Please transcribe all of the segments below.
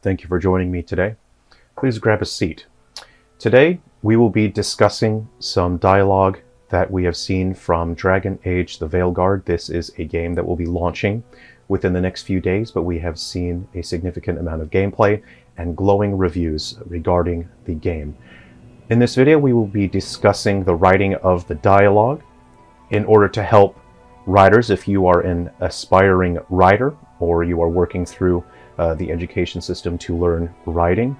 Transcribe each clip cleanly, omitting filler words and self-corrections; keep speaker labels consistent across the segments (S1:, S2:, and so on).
S1: Thank you for joining me today. Please grab a seat. Today, we will be discussing some dialogue that we have seen from Dragon Age: The Veilguard. This is a game that will be launching within the next few days, but we have seen a significant amount of gameplay and glowing reviews regarding the game. In this video, we will be discussing the writing of the dialogue in order to help writers, if you are an aspiring writer or you are working through the education system to learn writing.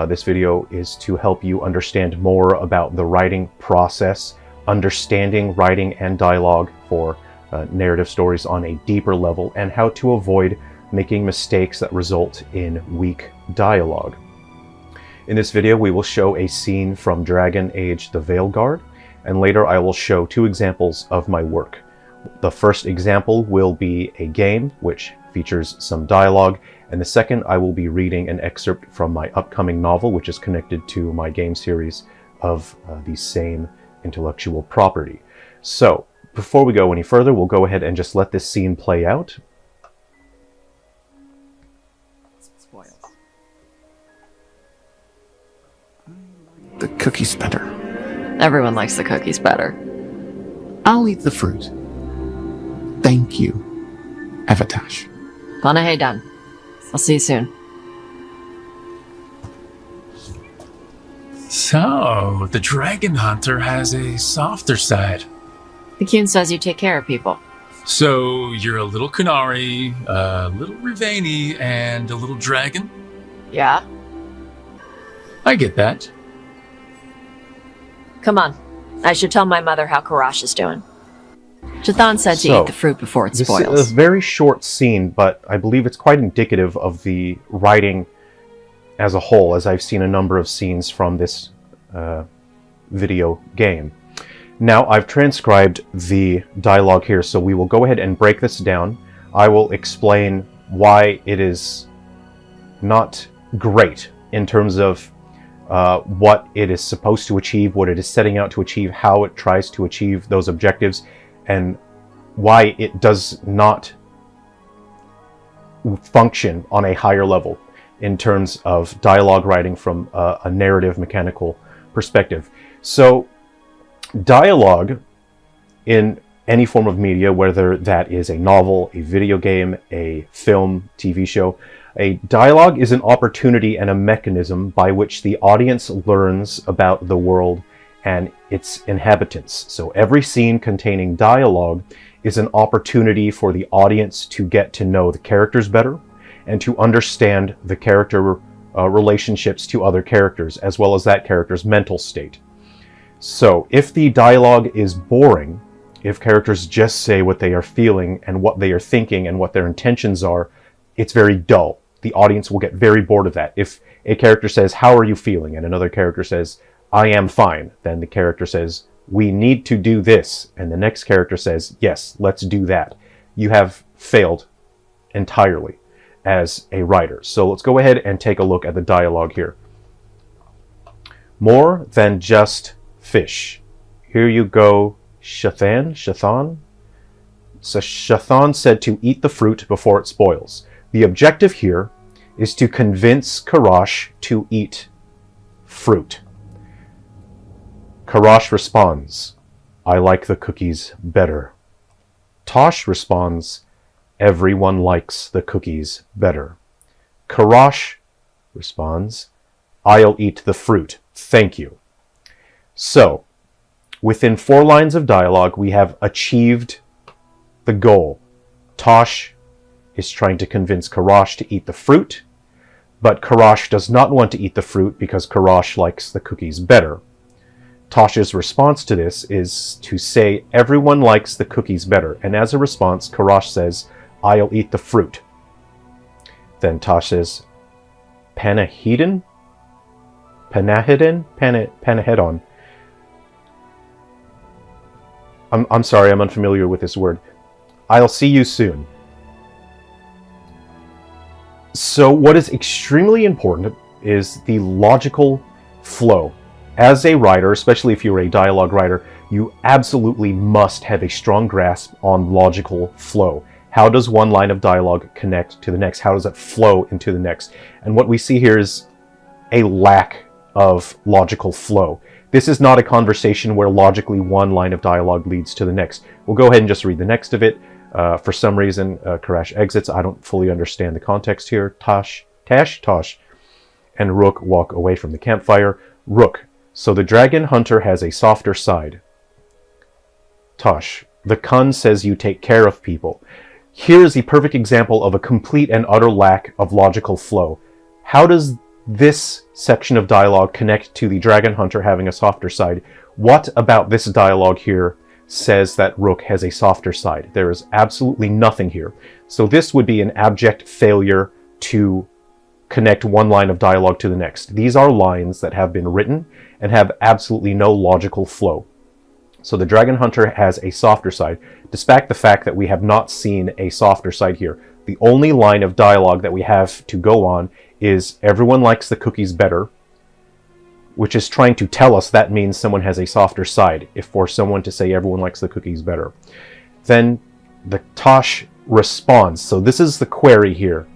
S1: This video is to help you understand more about the writing process, understanding writing and dialogue for narrative stories on a deeper level, and how to avoid making mistakes that result in weak dialogue. In this video, we will show a scene from Dragon Age: The Veilguard, and later I will show two examples of my work. The first example will be a game which features some dialogue, and the second I will be reading an excerpt from my upcoming novel, which is connected to my game series of the same intellectual property. So, before we go any further, we'll go ahead and just let this scene play out.
S2: Spoils. The cookies better.
S3: Everyone likes the cookies better.
S2: I'll eat the fruit. Thank you, Avatash.
S3: Panahe done. I'll see you soon.
S4: So, the Dragon Hunter has a softer side.
S3: The Kyun says you take care of people.
S4: So, you're a little Kunari, a little Rivani, and a little dragon?
S3: Yeah?
S4: I get that.
S3: Come on. I should tell my mother how Karash is doing. Jathan said to eat the fruit before it spoils.
S1: This is a very short scene, but I believe it's quite indicative of the writing as a whole, as I've seen a number of scenes from this video game. Now, I've transcribed the dialogue here, so we will go ahead and break this down. I will explain why it is not great in terms of what it is supposed to achieve, what it is setting out to achieve, how it tries to achieve those objectives, and why it does not function on a higher level in terms of dialogue writing from a narrative mechanical perspective. So, dialogue in any form of media, whether that is a novel, a video game, a film, TV show, a dialogue is an opportunity and a mechanism by which the audience learns about the world and its inhabitants. So every scene containing dialogue is an opportunity for the audience to get to know the characters better and to understand the character relationships to other characters, as well as that character's mental state. So if the dialogue is boring, if characters just say what they are feeling and what they are thinking and what their intentions are, it's very dull. The audience will get very bored of that. If a character says, "How are you feeling?" and another character says, "I am fine," then the character says, "We need to do this," and the next character says, "Yes, let's do that." You have failed entirely as a writer. So let's go ahead and take a look at the dialogue here. More than just fish. Here you go, Shathan? So Shathan said to eat the fruit before it spoils. The objective here is to convince Karash to eat fruit. Karash responds, "I like the cookies better." Tosh responds, "Everyone likes the cookies better." Karash responds, "I'll eat the fruit, thank you." So, within 4 lines of dialogue, we have achieved the goal. Tosh is trying to convince Karash to eat the fruit, but Karash does not want to eat the fruit because Karash likes the cookies better. Tosh's response to this is to say everyone likes the cookies better, and as a response, Karash says, "I'll eat the fruit." Then Tosh says, Panahedon? Panahedon. I'm sorry, I'm unfamiliar with this word. "I'll see you soon." So what is extremely important is the logical flow. As a writer, especially if you're a dialogue writer, you absolutely must have a strong grasp on logical flow. How does one line of dialogue connect to the next? How does it flow into the next? And what we see here is a lack of logical flow. This is not a conversation where logically one line of dialogue leads to the next. We'll go ahead and just read the next of it. For some reason, Karash exits. I don't fully understand the context here. Tosh, and Rook walk away from the campfire. Rook, so the dragon hunter has a softer side. Tosh, the Kun says you take care of people. Here is the perfect example of a complete and utter lack of logical flow. How does this section of dialogue connect to the dragon hunter having a softer side? What about this dialogue here says that Rook has a softer side? There is absolutely nothing here. So this would be an abject failure to connect one line of dialogue to the next. These are lines that have been written and have absolutely no logical flow. So the dragon hunter has a softer side, despite the fact that we have not seen a softer side here. The only line of dialogue that we have to go on is everyone likes the cookies better, which is trying to tell us that means someone has a softer side, if for someone to say everyone likes the cookies better. Then the Tosh responds. So this is the query here.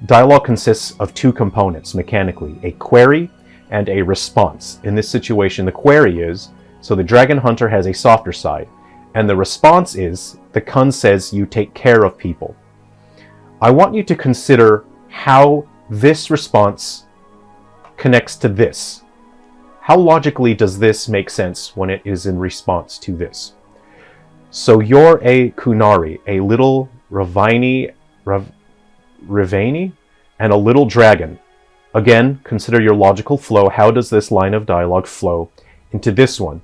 S1: Dialogue consists of two components mechanically, a query and a response. In this situation, the query is, so the dragon hunter has a softer side, and the response is, the Kun says you take care of people. I want you to consider how this response connects to this. How logically does this make sense when it is in response to this? So you're a Kunari, a little Rivani, and a little dragon. Again, consider your logical flow. How does this line of dialogue flow into this one?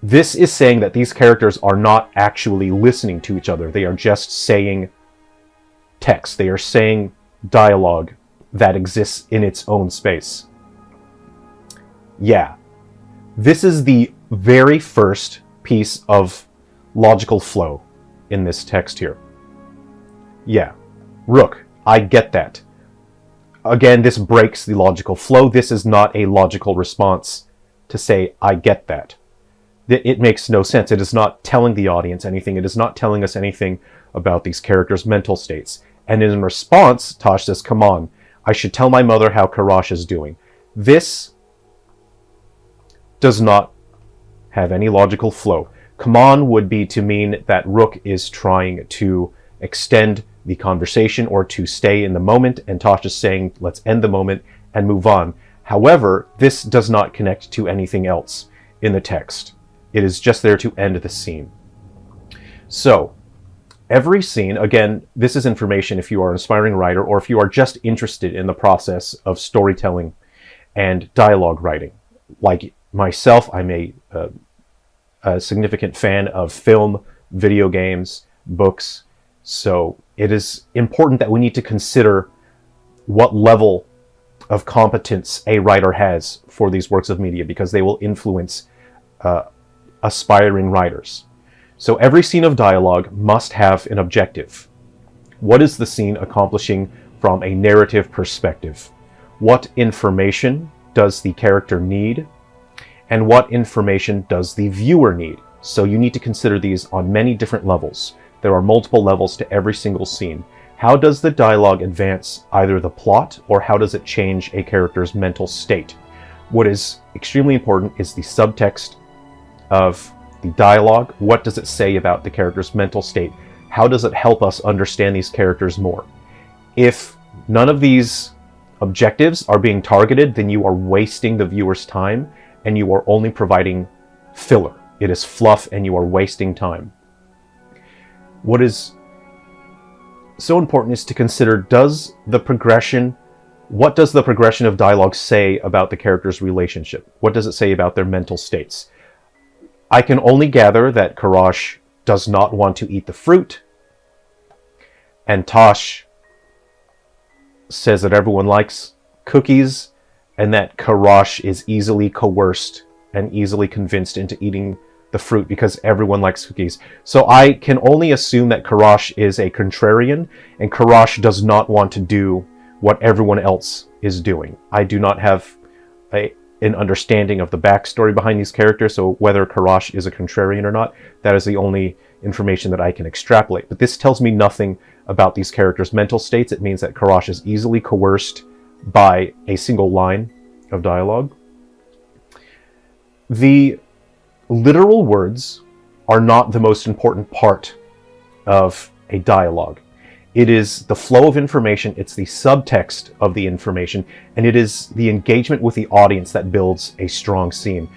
S1: This is saying that these characters are not actually listening to each other. They are just saying text. They are saying dialogue that exists in its own space. Yeah. This is the very first piece of logical flow in this text here. Yeah. Rook, I get that. Again, this breaks the logical flow. This is not a logical response to say, I get that. It makes no sense. It is not telling the audience anything. It is not telling us anything about these characters' mental states. And in response, Tosh says, come on, I should tell my mother how Karash is doing. This does not have any logical flow. Come on would be to mean that Rook is trying to extend the conversation or to stay in the moment, and Tosh is saying, let's end the moment and move on. However, this does not connect to anything else in the text. It is just there to end the scene. So, every scene, again, this is information if you are an aspiring writer or if you are just interested in the process of storytelling and dialogue writing. Like myself, I'm a significant fan of film, video games, books. So it is important that we need to consider what level of competence a writer has for these works of media, because they will influence aspiring writers. So every scene of dialogue must have an objective. What is the scene accomplishing from a narrative perspective? What information does the character need? And what information does the viewer need? So you need to consider these on many different levels. There are multiple levels to every single scene. How does the dialogue advance either the plot, or how does it change a character's mental state? What is extremely important is the subtext of the dialogue. What does it say about the character's mental state? How does it help us understand these characters more? If none of these objectives are being targeted, then you are wasting the viewer's time and you are only providing filler. It is fluff and you are wasting time. What is so important is to consider, what does the progression of dialogue say about the character's relationship? What does it say about their mental states? I can only gather that Karash does not want to eat the fruit, and Tosh says that everyone likes cookies, and that Karash is easily coerced and easily convinced into eating the fruit because everyone likes cookies. So I can only assume that Karash is a contrarian, and Karash does not want to do what everyone else is doing. I do not have an understanding of the backstory behind these characters. So whether Karash is a contrarian or not, that is the only information that I can extrapolate. But this tells me nothing about these characters' mental states. It means that Karash is easily coerced by a single line of dialogue. The literal words are not the most important part of a dialogue. It is the flow of information, it's the subtext of the information, and it is the engagement with the audience that builds a strong scene.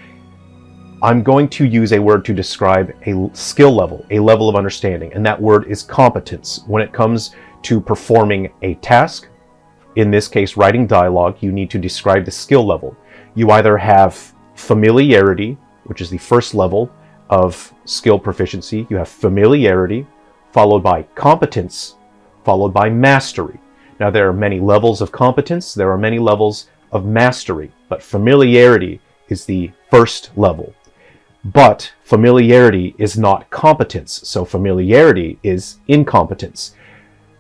S1: I'm going to use a word to describe a skill level, a level of understanding, and that word is competence. When it comes to performing a task, in this case writing dialogue, you need to describe the skill level. You either have familiarity, which is the first level of skill proficiency. You have familiarity, followed by competence, followed by mastery. Now, there are many levels of competence, there are many levels of mastery, but familiarity is the first level. But familiarity is not competence, so familiarity is incompetence.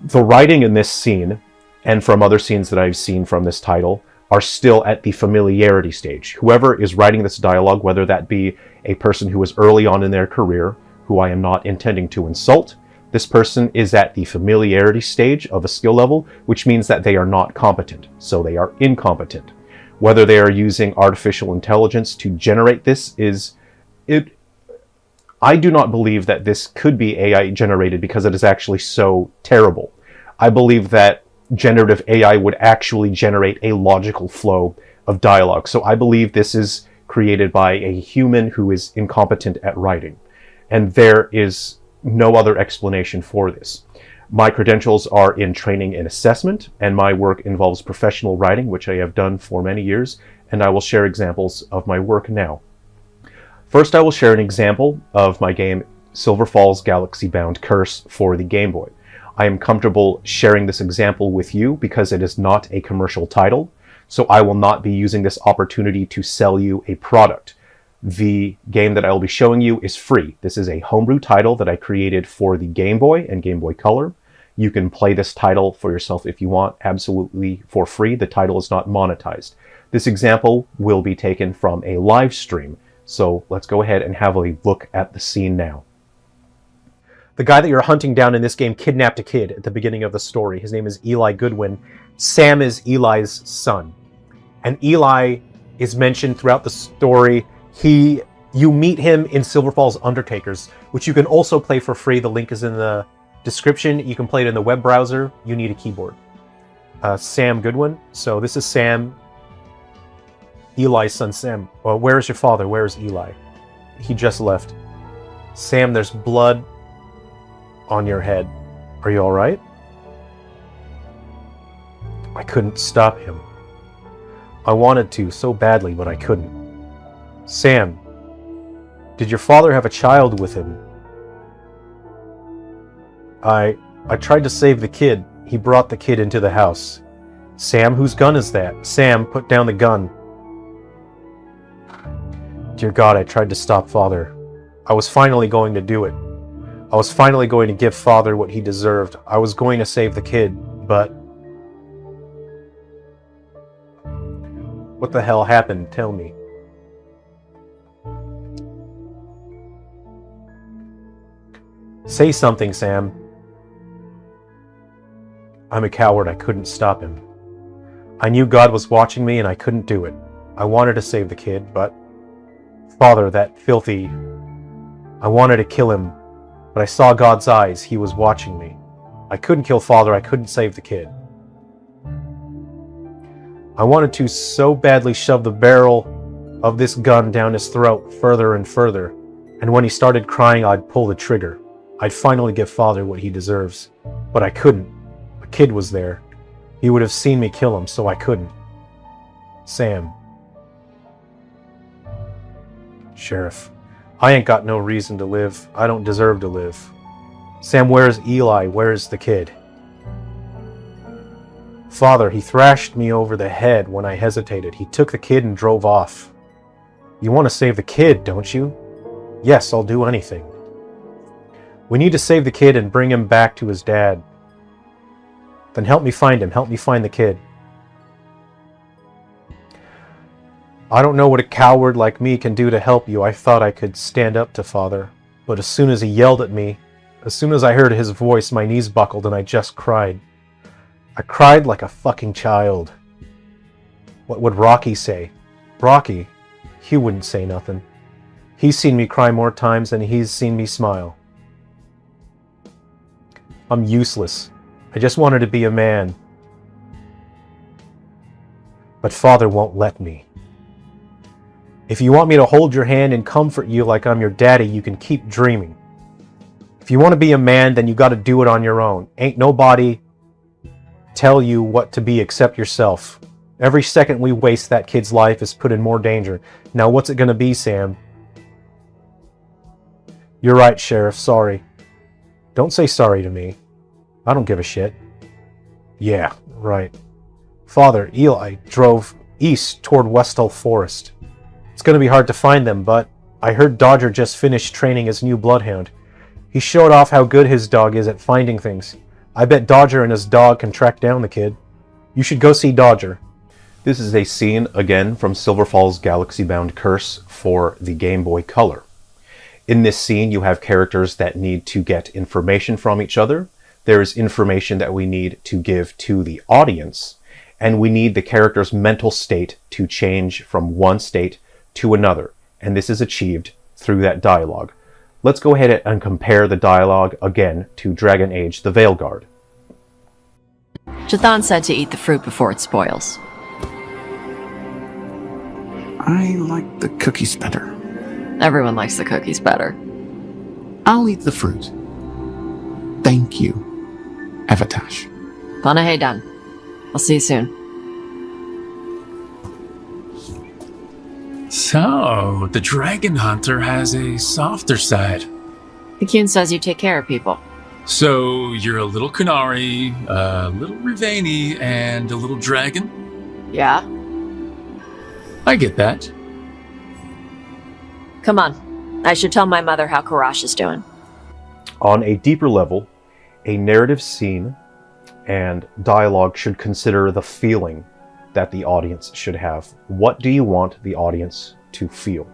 S1: The writing in this scene, and from other scenes that I've seen from this title, are still at the familiarity stage. Whoever is writing this dialogue, whether that be a person who is early on in their career, who I am not intending to insult, this person is at the familiarity stage of a skill level, which means that they are not competent, so they are incompetent. Whether they are using artificial intelligence to generate this I do not believe that this could be AI generated because it is actually so terrible. I believe that generative AI would actually generate a logical flow of dialogue. So I believe this is created by a human who is incompetent at writing. And there is no other explanation for this. My credentials are in training and assessment, and my work involves professional writing, which I have done for many years, and I will share examples of my work now. First, I will share an example of my game Silver Falls Galaxy Bound Curse for the Game Boy. I am comfortable sharing this example with you because it is not a commercial title, so I will not be using this opportunity to sell you a product. The game that I will be showing you is free. This is a homebrew title that I created for the Game Boy and Game Boy Color. You can play this title for yourself if you want, absolutely for free. The title is not monetized. This example will be taken from a live stream, so let's go ahead and have a look at the scene now. The guy that you're hunting down in this game kidnapped a kid at the beginning of the story. His name is Eli Goodwin. Sam is Eli's son. And Eli is mentioned throughout the story. You meet him in Silver Falls Undertakers, which you can also play for free. The link is in the description. You can play it in the web browser. You need a keyboard. Sam Goodwin. So this is Sam, Eli's son. Sam, well, where is your father? Where is Eli? He just left. Sam, there's blood on your head. Are you all right? I couldn't stop him. I wanted to so badly, but I couldn't. Sam, did your father have a child with him? I tried to save the kid. He brought the kid into the house. Sam, whose gun is that? Sam, put down the gun. Dear God, I tried to stop Father. I was finally going to do it. I was finally going to give Father what he deserved. I was going to save the kid, but... What the hell happened? Tell me. Say something, Sam. I'm a coward. I couldn't stop him. I knew God was watching me and I couldn't do it. I wanted to save the kid, but... Father, that filthy... I wanted to kill him, but I saw God's eyes. He was watching me. I couldn't kill Father. I couldn't save the kid. I wanted to so badly shove the barrel of this gun down his throat further and further, and when he started crying, I'd pull the trigger. I'd finally give Father what he deserves, but I couldn't. A kid was there. He would have seen me kill him, so I couldn't. Sam. Sheriff, I ain't got no reason to live. I don't deserve to live. Sam, where's Eli? Where's the kid? Father, he thrashed me over the head when I hesitated. He took the kid and drove off. You want to save the kid, don't you? Yes, I'll do anything. We need to save the kid and bring him back to his dad. Then help me find him. Help me find the kid. I don't know what a coward like me can do to help you. I thought I could stand up to Father. But as soon as he yelled at me, as soon as I heard his voice, my knees buckled and I just cried. I cried like a fucking child. What would Rocky say? Rocky, he wouldn't say nothing. He's seen me cry more times than he's seen me smile. I'm useless. I just wanted to be a man. But Father won't let me. If you want me to hold your hand and comfort you like I'm your daddy, you can keep dreaming. If you want to be a man, then you got to do it on your own. Ain't nobody tell you what to be except yourself. Every second we waste, that kid's life is put in more danger. Now what's it going to be, Sam? You're right, Sheriff. Sorry. Don't say sorry to me. I don't give a shit. Yeah, right. Father, Eli drove east toward Westall Forest. It's going to be hard to find them, but I heard Dodger just finished training his new bloodhound. He showed off how good his dog is at finding things. I bet Dodger and his dog can track down the kid. You should go see Dodger. This is a scene, again, from Silver Falls Galaxy Bound Curse for the Game Boy Color. In this scene, you have characters that need to get information from each other. There is information that we need to give to the audience, and we need the character's mental state to change from one state to another, and this is achieved through that dialogue. Let's go ahead and compare the dialogue again to Dragon Age the Veilguard.
S3: Jathan said to eat the fruit before it spoils.
S2: I like the cookies better.
S3: Everyone likes the cookies better.
S2: I'll eat the fruit. Thank you, Evatash.
S3: Panahe done. I'll see you soon.
S4: So, the Dragon Hunter has a softer side.
S3: The Kyun says you take care of people.
S4: So, you're a little Kunari, a little Rivani, and a little dragon?
S3: Yeah?
S4: I get that.
S3: Come on. I should tell my mother how Karash is doing.
S1: On a deeper level, a narrative scene and dialogue should consider the feeling that the audience should have. What do you want the audience to feel?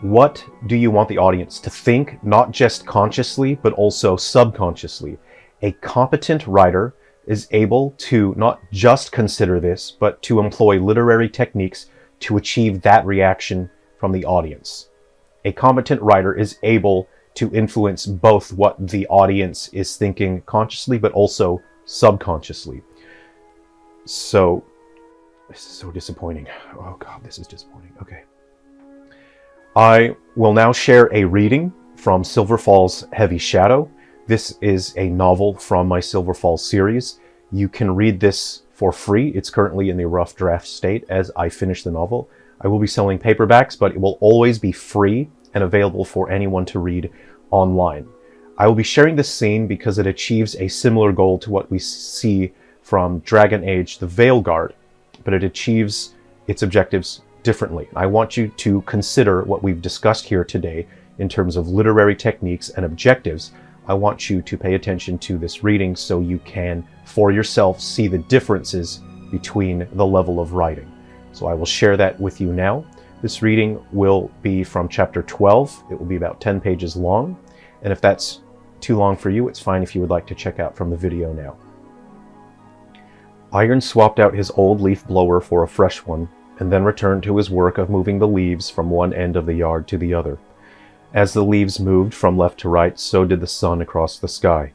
S1: What do you want the audience to think, not just consciously, but also subconsciously? A competent writer is able to not just consider this, but to employ literary techniques to achieve that reaction from the audience. A competent writer is able to influence both what the audience is thinking consciously, but also subconsciously. So, this is so disappointing. Oh God, this is disappointing. Okay. I will now share a reading from Silver Falls Heavy Shadow. This is a novel from my Silver Falls series. You can read this for free. It's currently in the rough draft state as I finish the novel. I will be selling paperbacks, but it will always be free and available for anyone to read online. I will be sharing this scene because it achieves a similar goal to what we see from Dragon Age the Veilguard, but it achieves its objectives differently. I want you to consider what we've discussed here today in terms of literary techniques and objectives. I want you to pay attention to this reading so you can, for yourself, see the differences between the level of writing. So I will share that with you now. This reading will be from chapter 12. It will be about 10 pages long. And if that's too long for you, it's fine if you would like to check out from the video now. Iron swapped out his old leaf blower for a fresh one, and then returned to his work of moving the leaves from one end of the yard to the other. As the leaves moved from left to right, so did the sun across the sky.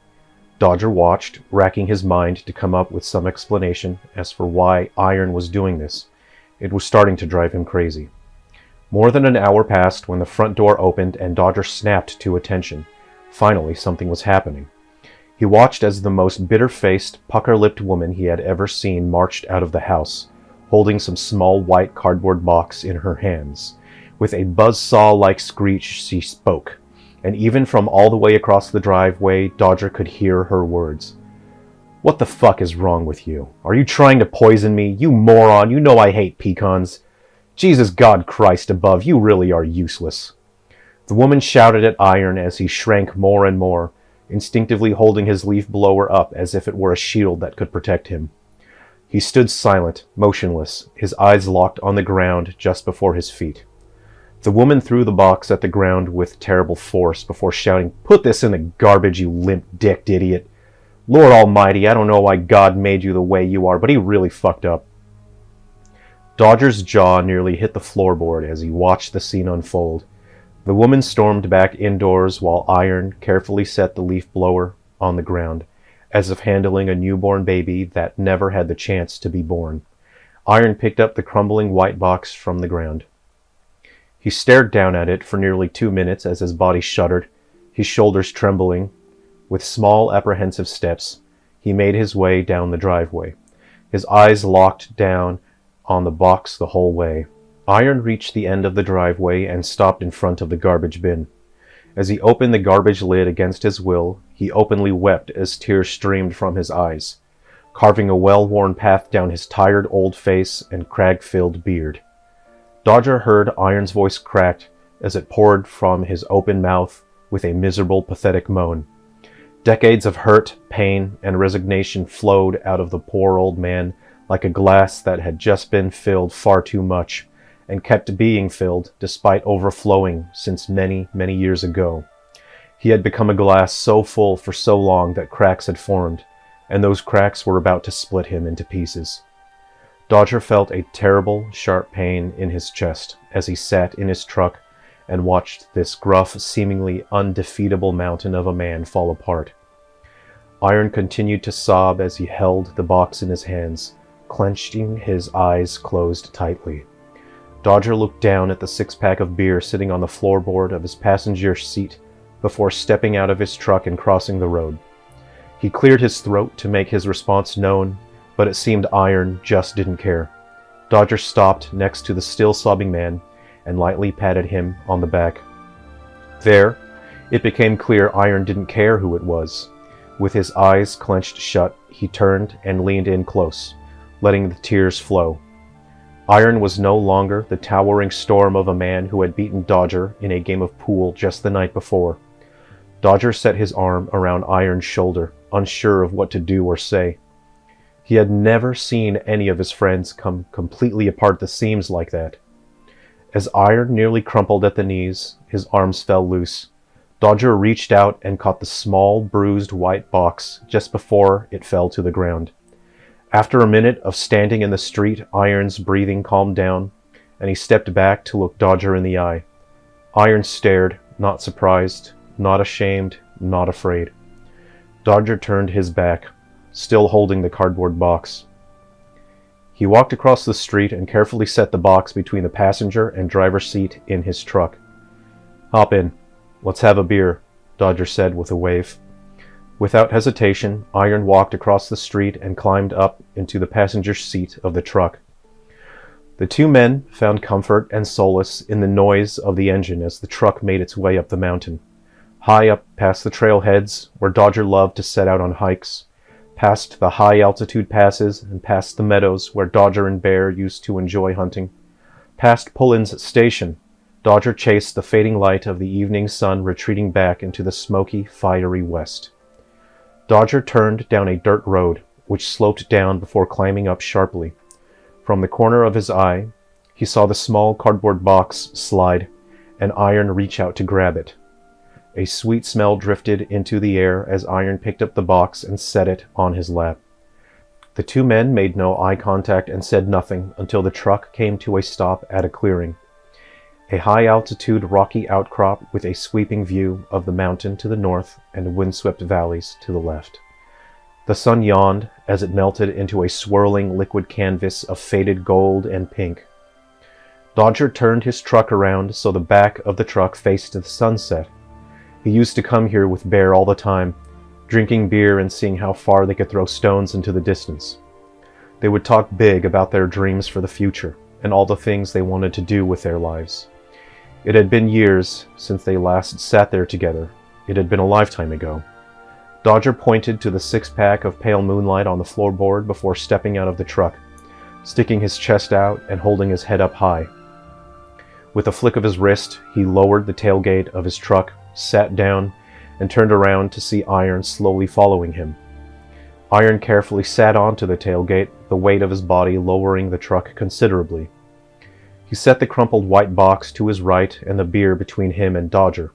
S1: Dodger watched, racking his mind to come up with some explanation as for why Iron was doing this. It was starting to drive him crazy. More than an hour passed when the front door opened and Dodger snapped to attention. Finally, something was happening. He watched as the most bitter-faced, pucker-lipped woman he had ever seen marched out of the house, holding some small white cardboard box in her hands. With a buzzsaw-like screech, she spoke, and even from all the way across the driveway, Dodger could hear her words. "What the fuck is wrong with you? Are you trying to poison me? You moron, you know I hate pecans. Jesus God Christ above, you really are useless." The woman shouted at Iron as he shrank more and more, instinctively holding his leaf blower up as if it were a shield that could protect him. He stood silent, motionless, his eyes locked on the ground just before his feet. The woman threw the box at the ground with terrible force before shouting, "Put this in the garbage, you limp-dicked idiot. Lord Almighty, I don't know why God made you the way you are, but he really fucked up." Dodger's jaw nearly hit the floorboard as he watched the scene unfold. The woman stormed back indoors while Iron carefully set the leaf blower on the ground, as if handling a newborn baby that never had the chance to be born. Iron picked up the crumbling white box from the ground. He stared down at it for nearly 2 minutes as his body shuddered, his shoulders trembling. With small, apprehensive steps, he made his way down the driveway, his eyes locked down on the box the whole way. Iron reached the end of the driveway and stopped in front of the garbage bin. As he opened the garbage lid against his will, he openly wept as tears streamed from his eyes, carving a well-worn path down his tired old face and crag-filled beard. Dodger heard Iron's voice cracked as it poured from his open mouth with a miserable, pathetic moan. Decades of hurt, pain, and resignation flowed out of the poor old man like a glass that had just been filled far too much, and kept being filled despite overflowing since many, many years ago. He had become a glass so full for so long that cracks had formed, and those cracks were about to split him into pieces. Dodger felt a terrible, sharp pain in his chest as he sat in his truck and watched this gruff, seemingly undefeatable mountain of a man fall apart. Iron continued to sob as he held the box in his hands, clenching his eyes closed tightly. Dodger looked down at the 6-pack of beer sitting on the floorboard of his passenger seat before stepping out of his truck and crossing the road. He cleared his throat to make his response known, but it seemed Iron just didn't care. Dodger stopped next to the still sobbing man and lightly patted him on the back. There, it became clear Iron didn't care who it was. With his eyes clenched shut, he turned and leaned in close, letting the tears flow. Iron was no longer the towering storm of a man who had beaten Dodger in a game of pool just the night before. Dodger set his arm around Iron's shoulder, unsure of what to do or say. He had never seen any of his friends come completely apart at the seams like that. As Iron nearly crumpled at the knees, his arms fell loose. Dodger reached out and caught the small, bruised white box just before it fell to the ground. After a minute of standing in the street, Iron's breathing calmed down, and he stepped back to look Dodger in the eye. Iron stared, not surprised, not ashamed, not afraid. Dodger turned his back, still holding the cardboard box. He walked across the street and carefully set the box between the passenger and driver's seat in his truck. "Hop in. Let's have a beer," Dodger said with a wave. Without hesitation, Iron walked across the street and climbed up into the passenger seat of the truck. The two men found comfort and solace in the noise of the engine as the truck made its way up the mountain. High up past the trailheads, where Dodger loved to set out on hikes, past the high-altitude passes and past the meadows where Dodger and Bear used to enjoy hunting, past Pullen's station, Dodger chased the fading light of the evening sun retreating back into the smoky, fiery west. Dodger turned down a dirt road, which sloped down before climbing up sharply. From the corner of his eye, he saw the small cardboard box slide, and Iron reach out to grab it. A sweet smell drifted into the air as Iron picked up the box and set it on his lap. The two men made no eye contact and said nothing until the truck came to a stop at a clearing. A high-altitude rocky outcrop with a sweeping view of the mountain to the north and windswept valleys to the left. The sun yawned as it melted into a swirling liquid canvas of faded gold and pink. Dodger turned his truck around so the back of the truck faced the sunset. He used to come here with Bear all the time, drinking beer and seeing how far they could throw stones into the distance. They would talk big about their dreams for the future and all the things they wanted to do with their lives. It had been years since they last sat there together. It had been a lifetime ago. Dodger pointed to the 6-pack of pale moonlight on the floorboard before stepping out of the truck, sticking his chest out and holding his head up high. With a flick of his wrist, he lowered the tailgate of his truck, sat down, and turned around to see Iron slowly following him. Iron carefully sat onto the tailgate, the weight of his body lowering the truck considerably. He set the crumpled white box to his right and the beer between him and Dodger.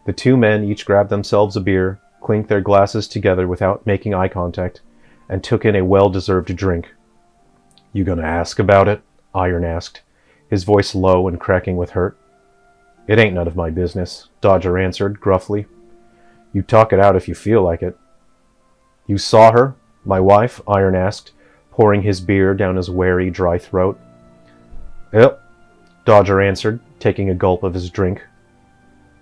S1: The two men each grabbed themselves a beer, clinked their glasses together without making eye contact, and took in a well-deserved drink. "You gonna ask about it?" Iron asked, his voice low and cracking with hurt. "It ain't none of my business," Dodger answered gruffly. "You talk it out if you feel like it." "You saw her, my wife?" Iron asked, pouring his beer down his wary, dry throat. "Yep," Dodger answered, taking a gulp of his drink.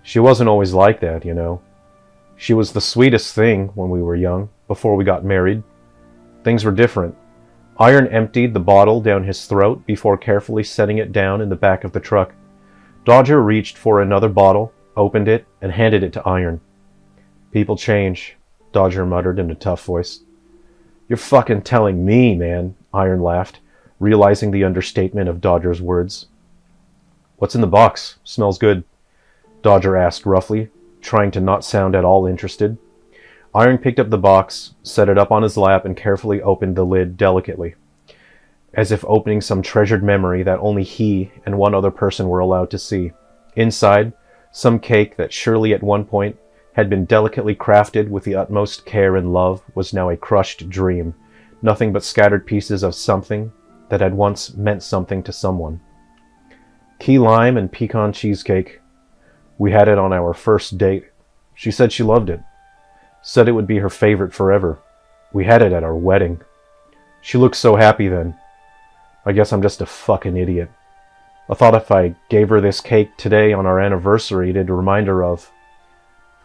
S1: "She wasn't always like that, you know. She was the sweetest thing when we were young, before we got married. Things were different." Iron emptied the bottle down his throat before carefully setting it down in the back of the truck. Dodger reached for another bottle, opened it, and handed it to Iron. "People change," Dodger muttered in a tough voice. "You're fucking telling me, man," Iron laughed, realizing the understatement of Dodger's words. "What's in the box? Smells good," Dodger asked roughly, trying to not sound at all interested. Iron picked up the box, set it up on his lap, and carefully opened the lid delicately, as if opening some treasured memory that only he and one other person were allowed to see. Inside, some cake that surely at one point had been delicately crafted with the utmost care and love was now a crushed dream, nothing but scattered pieces of something that had once meant something to someone. Key lime and pecan cheesecake. We had it on our first date. She said she loved it. Said it would be her favorite forever. We had it at our wedding. She looked so happy then. I guess I'm just a fucking idiot. I thought if I gave her this cake today on our anniversary, it'd remind her of...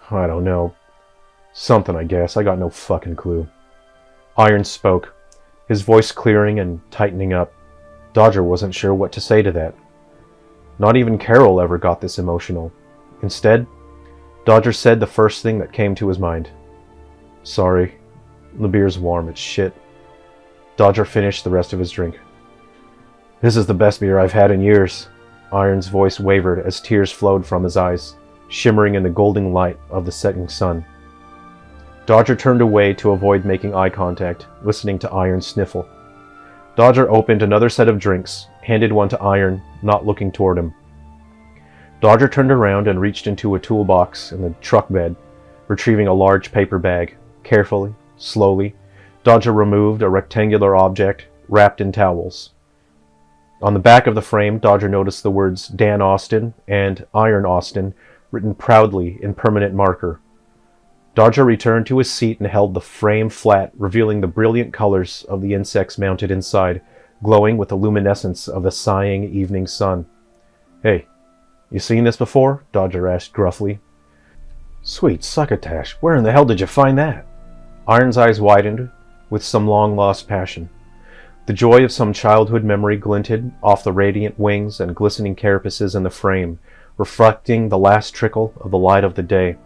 S1: I don't know. Something, I guess. I got no fucking clue. Iron spoke, his voice clearing and tightening up. Dodger wasn't sure what to say to that. Not even Carol ever got this emotional. Instead, Dodger said the first thing that came to his mind. "Sorry. The beer's warm. It's shit." Dodger finished the rest of his drink. "This is the best beer I've had in years." Iron's voice wavered as tears flowed from his eyes, shimmering in the golden light of the setting sun. Dodger turned away to avoid making eye contact, listening to Iron sniffle. Dodger opened another set of drinks, handed one to Iron, not looking toward him. Dodger turned around and reached into a toolbox in the truck bed, retrieving a large paper bag. Carefully, slowly, Dodger removed a rectangular object wrapped in towels. On the back of the frame, Dodger noticed the words Dan Austin and Iron Austin written proudly in permanent marker. Dodger returned to his seat and held the frame flat, revealing the brilliant colors of the insects mounted inside, glowing with the luminescence of the sighing evening sun. "Hey, you seen this before?" Dodger asked gruffly. "Sweet succotash, where in the hell did you find that?" Iron's eyes widened with some long-lost passion. The joy of some childhood memory glinted off the radiant wings and glistening carapaces in the frame, reflecting the last trickle of the light of the day,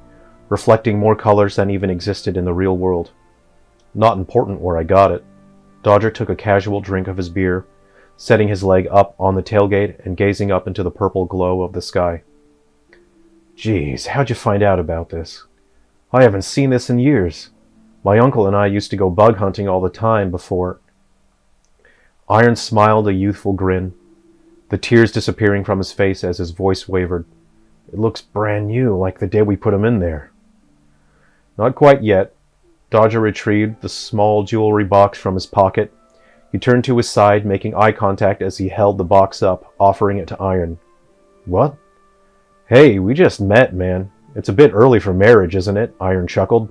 S1: reflecting more colors than even existed in the real world. "Not important where I got it." Dodger took a casual drink of his beer, setting his leg up on the tailgate and gazing up into the purple glow of the sky. "Geez, how'd you find out about this? I haven't seen this in years. My uncle and I used to go bug hunting all the time before..." Iron smiled a youthful grin, the tears disappearing from his face as his voice wavered. "It looks brand new, like the day we put him in there." Not quite yet. Dodger retrieved the small jewelry box from his pocket. He turned to his side, making eye contact as he held the box up, offering it to Iron. "What?" "Hey, we just met, man. It's a bit early for marriage, isn't it?" Iron chuckled.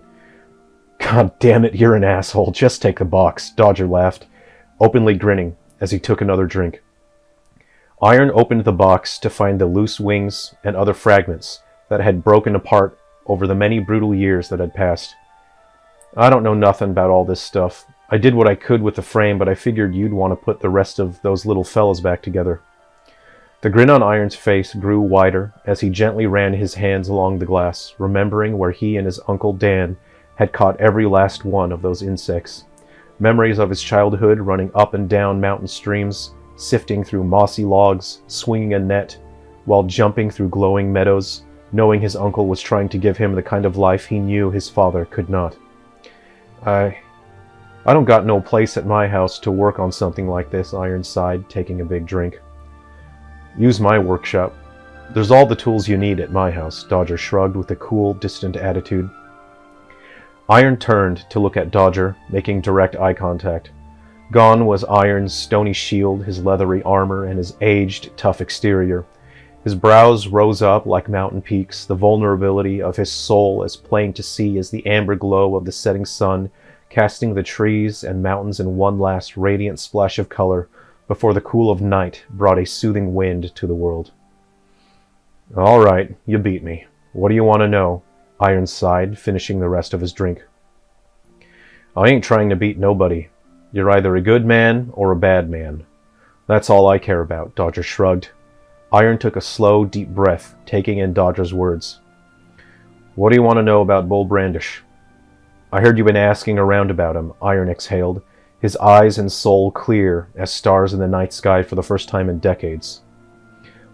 S1: "God damn it, you're an asshole. Just take the box," Dodger laughed, openly grinning as he took another drink. Iron opened the box to find the loose wings and other fragments that had broken apart over the many brutal years that had passed. "I don't know nothing about all this stuff. I did what I could with the frame, but I figured you'd want to put the rest of those little fellas back together." The grin on Iron's face grew wider as he gently ran his hands along the glass, remembering where he and his Uncle Dan had caught every last one of those insects. Memories of his childhood running up and down mountain streams, sifting through mossy logs, swinging a net, while jumping through glowing meadows, knowing his uncle was trying to give him the kind of life he knew his father could not. I don't got no place at my house to work on something like this, Iron sighed, taking a big drink. Use my workshop. There's all the tools you need at my house, Dodger shrugged with a cool, distant attitude. Iron turned to look at Dodger, making direct eye contact. Gone was Iron's stony shield, his leathery armor, and his aged, tough exterior. His brows rose up like mountain peaks, the vulnerability of his soul as plain to see as the amber glow of the setting sun, casting the trees and mountains in one last radiant splash of color before the cool of night brought a soothing wind to the world. All right, you beat me. What do you want to know? Iron sighed, finishing the rest of his drink. I ain't trying to beat nobody. You're either a good man or a bad man. That's all I care about, Dodger shrugged. Iron took a slow, deep breath, taking in Dodger's words. What do you want to know about Bull Brandish? I heard you've been asking around about him, Iron exhaled, his eyes and soul clear as stars in the night sky for the first time in decades.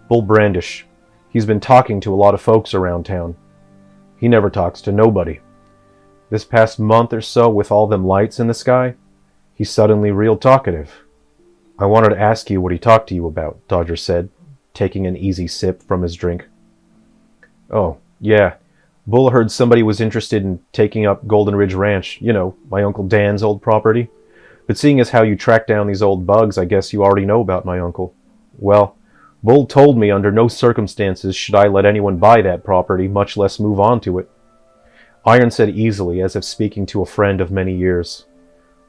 S1: Bull Brandish. He's been talking to a lot of folks around town. He never talks to nobody. This past month or so, with all them lights in the sky, he's suddenly real talkative. I wanted to ask you what he talked to you about, Dodger said, taking an easy sip from his drink. Oh, yeah. Bull heard somebody was interested in taking up Golden Ridge Ranch, you know, my Uncle Dan's old property. But seeing as how you track down these old bugs, I guess you already know about my uncle. Well, Bull told me under no circumstances should I let anyone buy that property, much less move on to it. Iron said easily, as if speaking to a friend of many years.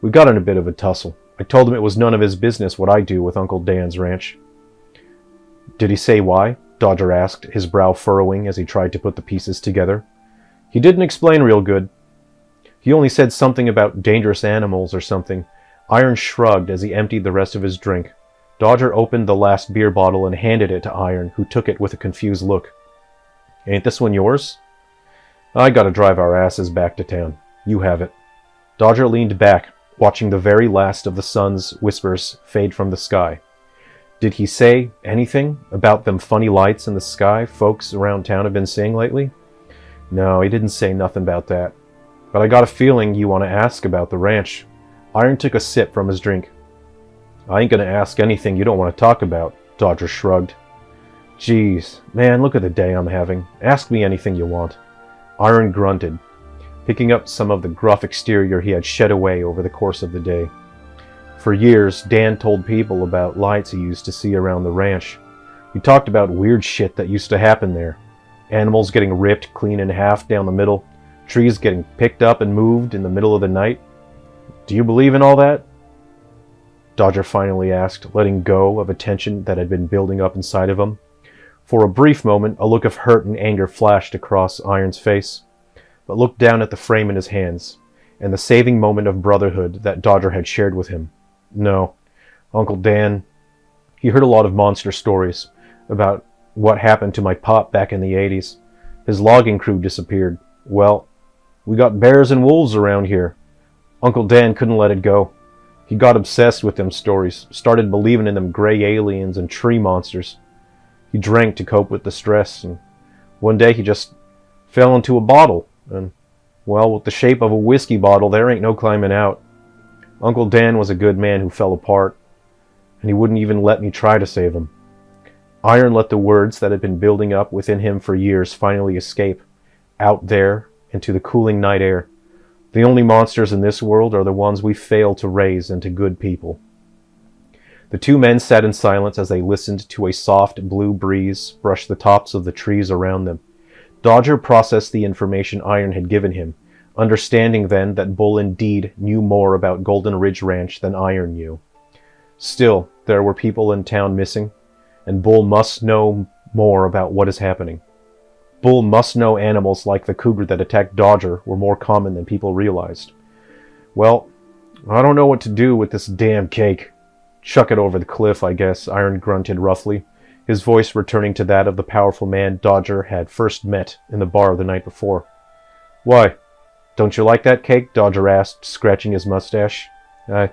S1: We got in a bit of a tussle. I told him it was none of his business what I do with Uncle Dan's ranch. Did he say why? Dodger asked, his brow furrowing as he tried to put the pieces together. He didn't explain real good. He only said something about dangerous animals or something. Iron shrugged as he emptied the rest of his drink. Dodger opened the last beer bottle and handed it to Iron, who took it with a confused look. Ain't this one yours? I gotta drive our asses back to town. You have it. Dodger leaned back, watching the very last of the sun's whispers fade from the sky. Did he say anything about them funny lights in the sky folks around town have been seeing lately? No, he didn't say nothing about that. But I got a feeling you want to ask about the ranch. Iron took a sip from his drink. I ain't gonna ask anything you don't want to talk about, Dodger shrugged. Jeez, man, look at the day I'm having. Ask me anything you want. Iron grunted, picking up some of the gruff exterior he had shed away over the course of the day. For years, Dan told people about lights he used to see around the ranch. He talked about weird shit that used to happen there. Animals getting ripped clean in half down the middle, trees getting picked up and moved in the middle of the night. Do you believe in all that? Dodger finally asked, letting go of a tension that had been building up inside of him. For a brief moment, a look of hurt and anger flashed across Iron's face, but looked down at the frame in his hands, and the saving moment of brotherhood that Dodger had shared with him. No, Uncle Dan, he heard a lot of monster stories about what happened to my pop back in the 80s. His logging crew disappeared. Well, we got bears and wolves around here. Uncle Dan couldn't let it go. He got obsessed with them stories, started believing in them gray aliens and tree monsters. He drank to cope with the stress, and one day he just fell into a bottle, and, well, with the shape of a whiskey bottle, there ain't no climbing out. Uncle Dan was a good man who fell apart, and he wouldn't even let me try to save him. Iron let the words that had been building up within him for years finally escape, out there into the cooling night air. The only monsters in this world are the ones we fail to raise into good people. The two men sat in silence as they listened to a soft blue breeze brush the tops of the trees around them. Dodger processed the information Iron had given him, understanding then that Bull indeed knew more about Golden Ridge Ranch than Iron knew. Still, there were people in town missing, and Bull must know more about what is happening. Bull must know animals like the cougar that attacked Dodger were more common than people realized. Well, I don't know what to do with this damn cake. Chuck it over the cliff, I guess, Iron grunted roughly, his voice returning to that of the powerful man Dodger had first met in the bar the night before. Why? Don't you like that cake? Dodger asked, scratching his mustache. I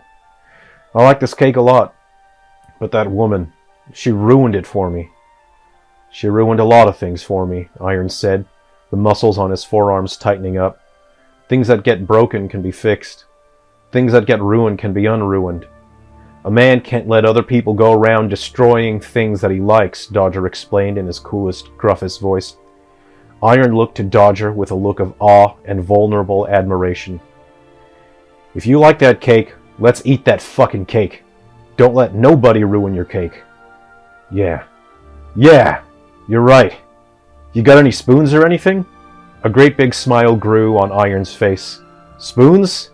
S1: like this cake a lot. But that woman, she ruined it for me. She ruined a lot of things for me, Iron said, the muscles on his forearms tightening up. Things that get broken can be fixed. Things that get ruined can be unruined. A man can't let other people go around destroying things that he likes, Dodger explained in his coolest, gruffest voice. Iron looked to Dodger with a look of awe and vulnerable admiration. If you like that cake, let's eat that fucking cake. Don't let nobody ruin your cake. Yeah, you're right. You got any spoons or anything? A great big smile grew on Iron's face. Spoons?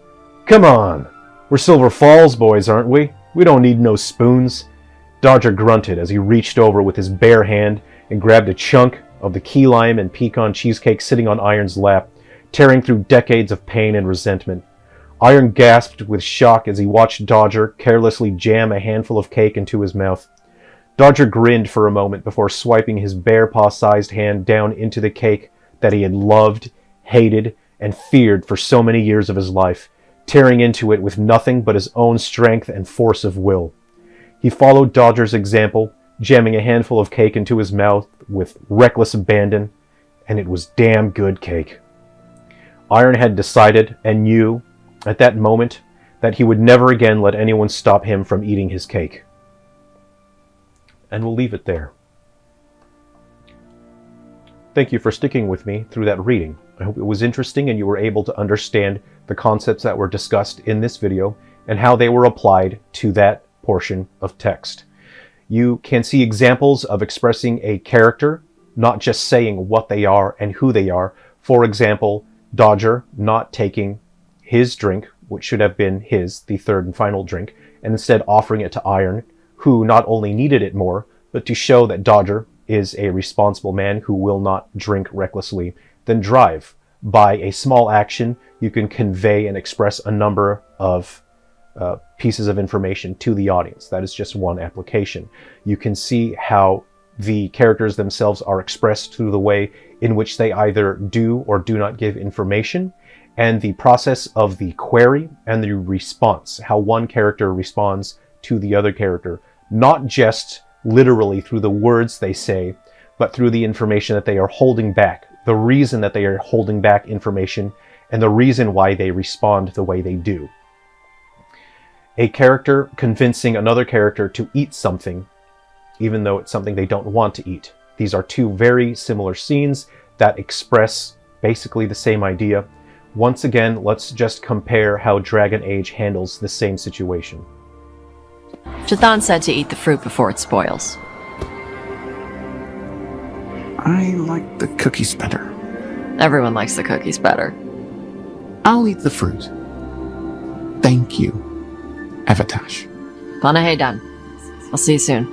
S1: Come on. We're Silver Falls boys, aren't we? We don't need no spoons. Dodger grunted as he reached over with his bare hand and grabbed a chunk of the key lime and pecan cheesecake sitting on Iron's lap, tearing through decades of pain and resentment. Iron gasped with shock as he watched Dodger carelessly jam a handful of cake into his mouth. Dodger grinned for a moment before swiping his bare paw-sized hand down into the cake that he had loved, hated, and feared for so many years of his life, tearing into it with nothing but his own strength and force of will. He followed Dodger's example, jamming a handful of cake into his mouth with reckless abandon, and it was damn good cake. Iron had decided, and knew, at that moment, that he would never again let anyone stop him from eating his cake. And we'll leave it there. Thank you for sticking with me through that reading. I hope it was interesting and you were able to understand the concepts that were discussed in this video and how they were applied to that portion of text. You can see examples of expressing a character, not just saying what they are and who they are. For example, Dodger not taking his drink, which should have been his, the third and final drink, and instead offering it to Iron, who not only needed it more, but to show that Dodger is a responsible man who will not drink recklessly, then drive. By a small action, you can convey and express a number of pieces of information to the audience. That is just one application. You can see how the characters themselves are expressed through the way in which they either do or do not give information, and the process of the query and the response, how one character responds to the other character, not just literally through the words they say, but through the information that they are holding back, the reason that they are holding back information, and the reason why they respond the way they do. A character convincing another character to eat something, even though it's something they don't want to eat. These are two very similar scenes that express basically the same idea. Once again, let's just compare how Dragon Age handles the same situation.
S3: Jathan said to eat the fruit before it spoils.
S2: I like the cookies better.
S3: Everyone likes the cookies better.
S2: I'll eat the fruit. Thank you, Evatash.
S3: Panahe done. I'll see you soon.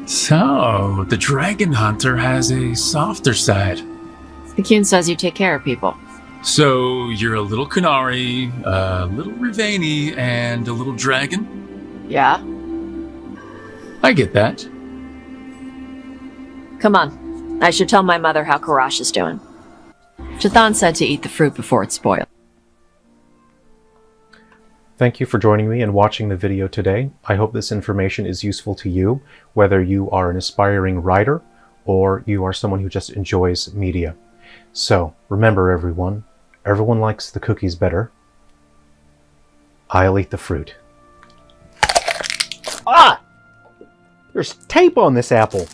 S4: So, the dragon hunter has a softer side.
S3: The Kyun says you take care of people.
S4: So, you're a little Kunari, a little Rivani, and a little dragon?
S3: Yeah?
S4: I get that.
S3: Come on. I should tell my mother how Karash is doing. Jathan said to eat the fruit before it spoils.
S1: Thank you for joining me and watching the video today. I hope this information is useful to you, whether you are an aspiring writer or you are someone who just enjoys media. So, remember everyone likes the cookies better. I'll eat the fruit. Ah! There's tape on this apple.